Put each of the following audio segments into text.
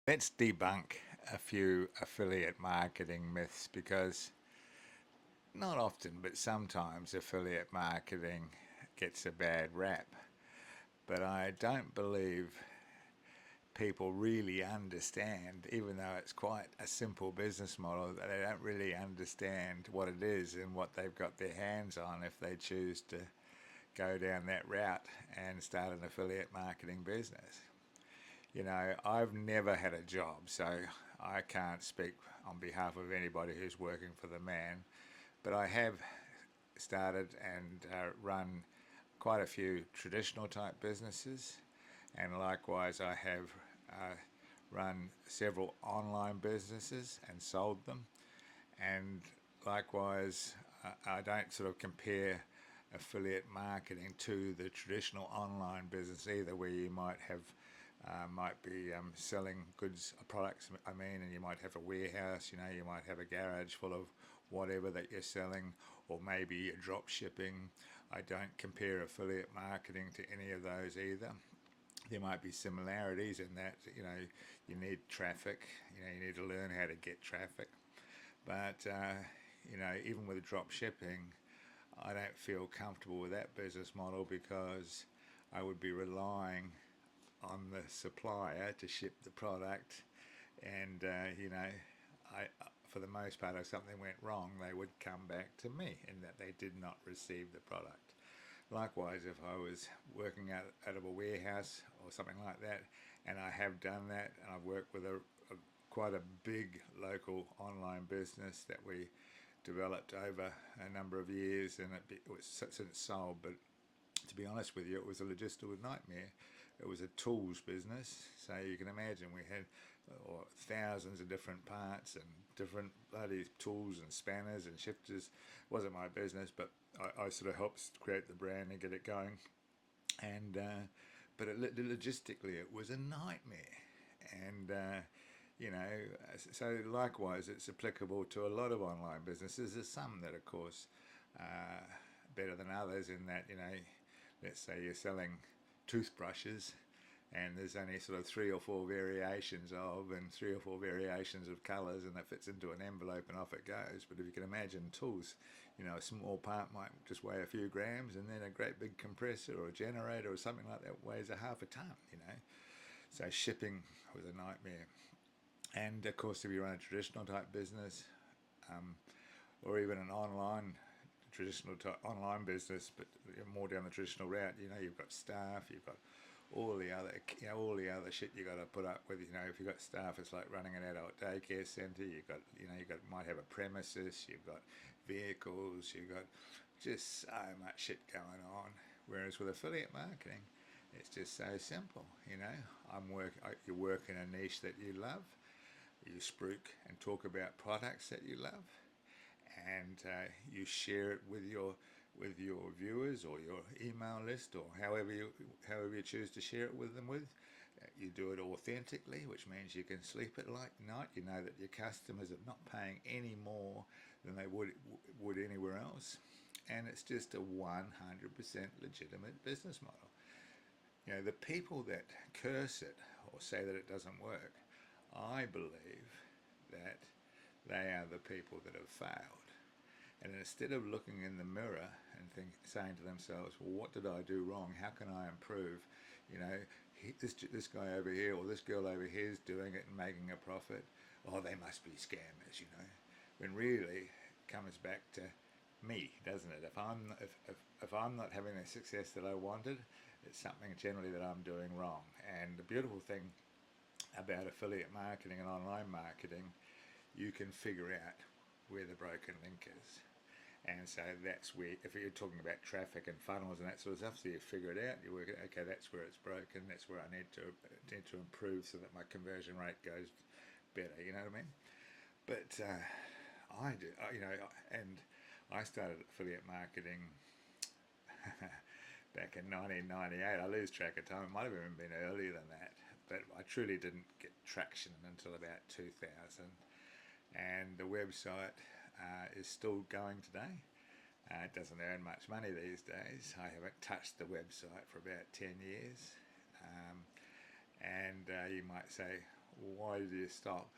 Let's debunk a few affiliate marketing myths because not often, but sometimes affiliate marketing gets a bad rap. But I don't believe people really understand, even though it's quite a simple business model, that they don't really understand what it is and what they've got their hands on if they choose to go down that route and start an affiliate marketing business. I've never had a job, so I can't speak on behalf of anybody who's working for the man, but I have started and run quite a few traditional type businesses, and likewise, I have run several online businesses and sold them, and likewise, I don't sort of compare affiliate marketing to the traditional online business either, where you might be selling goods, products, and you might have a warehouse, you might have a garage full of whatever that you're selling, or maybe you're drop shipping. I don't compare affiliate marketing to any of those either. There might be similarities in that, you need traffic, you need to learn how to get traffic. But, even with drop shipping, I don't feel comfortable with that business model because I would be relying on the supplier to ship the product, and for the most part, if something went wrong, they would come back to me in that they did not receive the product. Likewise, if I was working out of a warehouse or something like that, and I have done that, and I've worked with quite a big local online business that we developed over a number of years, and it was since sold. But to be honest with you, it was a logistical nightmare. It was a tools business, so you can imagine we had thousands of different parts and different bloody tools and spanners and shifters. It wasn't my business, but I sort of helped create the brand and get it going. And but logistically, it was a nightmare. And so likewise, it's applicable to a lot of online businesses. There's some that, of course, better than others in that, let's say you're selling toothbrushes and there's only sort of three or four variations of and three or four variations of colours, and that fits into an envelope and off it goes. But if you can imagine tools, a small part might just weigh a few grams, and then a great big compressor or a generator or something like that weighs a half a ton. So shipping was a nightmare. And of course, if you run a traditional type business, or even an traditional type online business, but more down the traditional route, you've got staff, you've got all the shit you got to put up with. If you've got staff, it's like running an adult daycare centre. You might have a premises, you've got vehicles, you've got just so much shit going on. Whereas with affiliate marketing, it's just so simple. You work in a niche that you love. You spruik and talk about products that you love, and you share it with your viewers or your email list, or however you choose to share it with them with. You do it authentically, which means you can sleep at night. You know that your customers are not paying any more than they would anywhere else, and it's just a 100% legitimate business model. The people that curse it or say that it doesn't work, I believe that they are the people that have failed. And instead of looking in the mirror and saying to themselves, well, what did I do wrong? How can I improve? This guy over here or this girl over here is doing it and making a profit. Oh, they must be scammers. When really it comes back to me, doesn't it? If I'm not having the success that I wanted, it's something generally that I'm doing wrong. And the beautiful thing about affiliate marketing and online marketing, you can figure out where the broken link is. And so that's where, if you're talking about traffic and funnels and that sort of stuff, so you figure it out, you work it, okay, that's where it's broken, that's where I need to improve so that my conversion rate goes better, you know what I mean? But I do, and I started affiliate marketing back in 1998. I lose track of time, it might have even been earlier than that, but I truly didn't get traction until about 2000. And the website is still going today. It doesn't earn much money these days. I haven't touched the website for about 10 years. And you might say, why did you stop?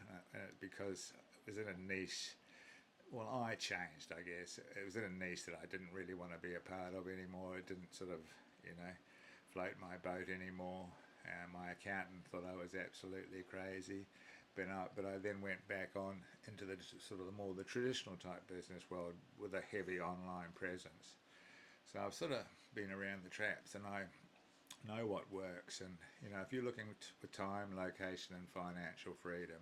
Because it was in a niche. Well, I changed, I guess. It was in a niche that I didn't really want to be a part of anymore. It didn't sort of, you know, float my boat anymore. My accountant thought I was absolutely crazy, but I then went back on into the sort of the more the traditional type business world with a heavy online presence. So I've sort of been around the traps, and I know what works. And if you're looking for time, location, and financial freedom,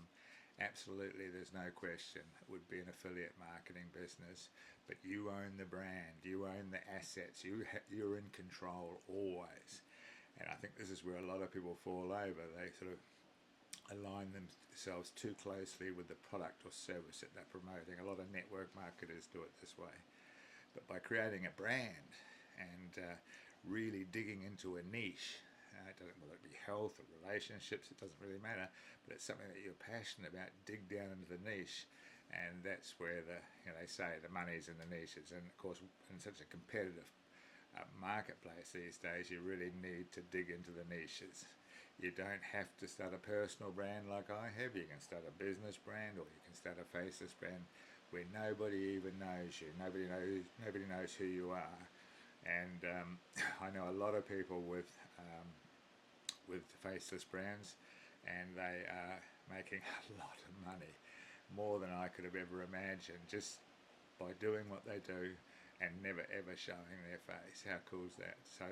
absolutely, there's no question it would be an affiliate marketing business. But you own the brand, you own the assets, you're in control always. And I think this is where a lot of people fall over. They sort of align themselves too closely with the product or service that they're promoting. A lot of network marketers do it this way. But by creating a brand and really digging into a niche, whether it be health or relationships, it doesn't really matter, but it's something that you're passionate about, dig down into the niche, and that's where they say the money's in the niches. And of course, in such a competitive marketplace these days, you really need to dig into the niches. You don't have to start a personal brand like I have. You can start a business brand, or you can start a faceless brand where nobody even knows you. Nobody knows who you are. And I know a lot of people with faceless brands, and they are making a lot of money, more than I could have ever imagined, just by doing what they do and never ever showing their face. How cool is that? So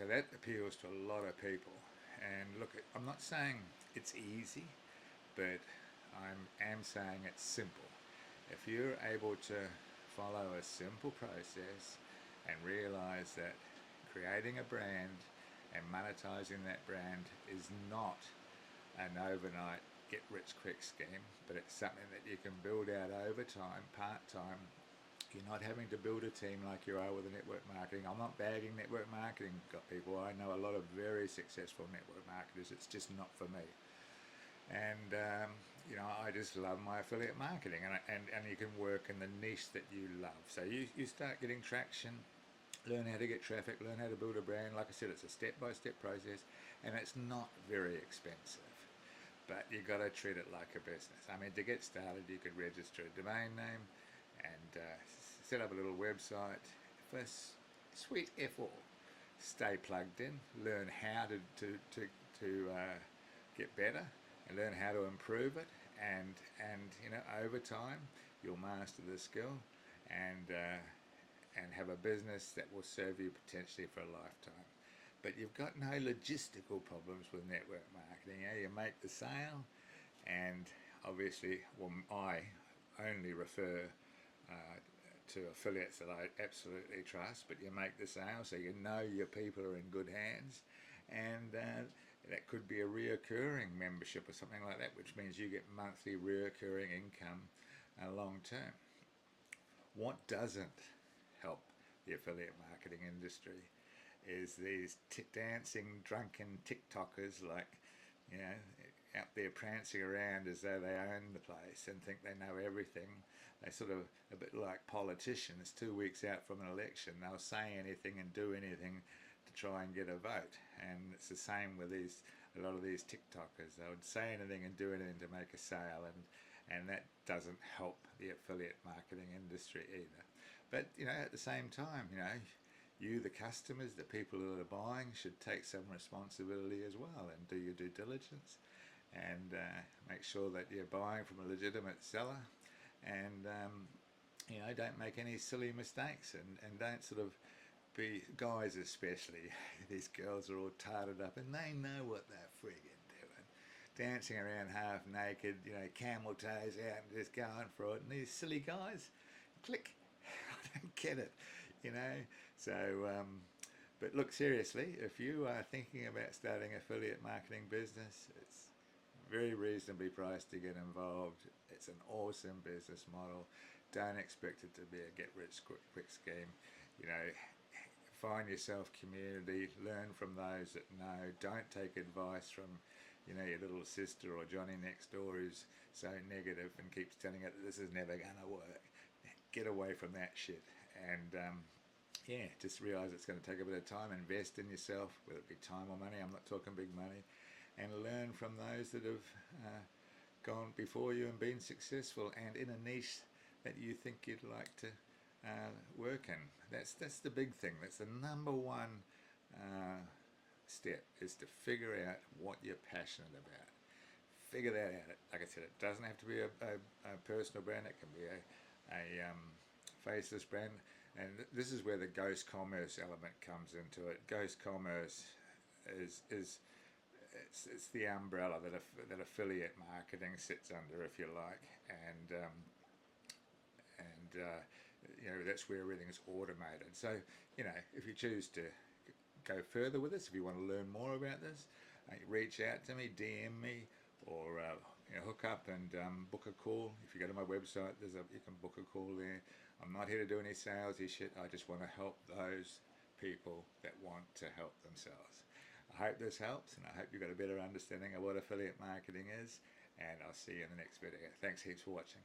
that appeals to a lot of people. And look, I'm not saying it's easy, but am saying it's simple. If you're able to follow a simple process and realize that creating a brand and monetizing that brand is not an overnight get rich quick scheme, but it's something that you can build out over time, part time. You're not having to build a team like you are with the network marketing. I'm not bagging network marketing people. I know a lot of very successful network marketers. It's just not for me. And I just love my affiliate marketing, and you can work in the niche that you love. So you start getting traction, learn how to get traffic, learn how to build a brand. Like I said, it's a step-by-step process, and it's not very expensive. But you got to treat it like a business. I mean, to get started, you could register a domain name and set up a little website. First, sweet F all. Stay plugged in, learn how to get better, and learn how to improve it. And over time, you'll master the skill, and have a business that will serve you potentially for a lifetime. But you've got no logistical problems with network marketing. You make the sale, and obviously, well, I only refer to affiliates that I absolutely trust, but you make the sale, so you know your people are in good hands, and that could be a reoccurring membership or something like that, which means you get monthly reoccurring income long term. What doesn't help the affiliate marketing industry is these dancing drunken TikTokers, like, out there prancing around as though they own the place and think they know everything. They sort of a bit like politicians 2 weeks out from an election. They'll say anything and do anything to try and get a vote. And it's the same with a lot of these TikTokers. They would say anything and do anything to make a sale, and that doesn't help the affiliate marketing industry either. But at the same time, you, the customers, the people who are buying, should take some responsibility as well and do your due diligence, and make sure that you're buying from a legitimate seller, and don't make any silly mistakes, and don't sort of be, guys especially, these girls are all tarted up and they know what they're friggin' doing, dancing around half naked, camel toes out and just going for it, and these silly guys, click, I don't get it, so but look, seriously, if you are thinking about starting an affiliate marketing business, it's very reasonably priced to get involved. It's an awesome business model. Don't expect it to be a get rich quick scheme. Find yourself community, learn from those that know. Don't take advice from your little sister or Johnny next door who's so negative and keeps telling it that this is never going to work. Get away from that shit, and just realize it's going to take a bit of time. Invest in yourself, whether it be time or money. I'm not talking big money, and learn from those that have gone before you and been successful and in a niche that you think you'd like to work in. That's the big thing. That's the number one step, is to figure out what you're passionate about. Figure that out. Like I said, it doesn't have to be a personal brand. It can be a faceless brand. And this is where the ghost commerce element comes into it. Ghost commerce is it's the umbrella that affiliate marketing sits under, if you like, and you know, that's where everything is automated. So you know, if you choose to go further with this, if you want to learn more about this, reach out to me, DM me, or you know, hook up and book a call. If you go to my website, you can book a call there. I'm not here to do any salesy shit. I just want to help those people that want to help themselves. I hope this helps, and I hope you've got a better understanding of what affiliate marketing is, and I'll see you in the next video. Thanks heaps for watching.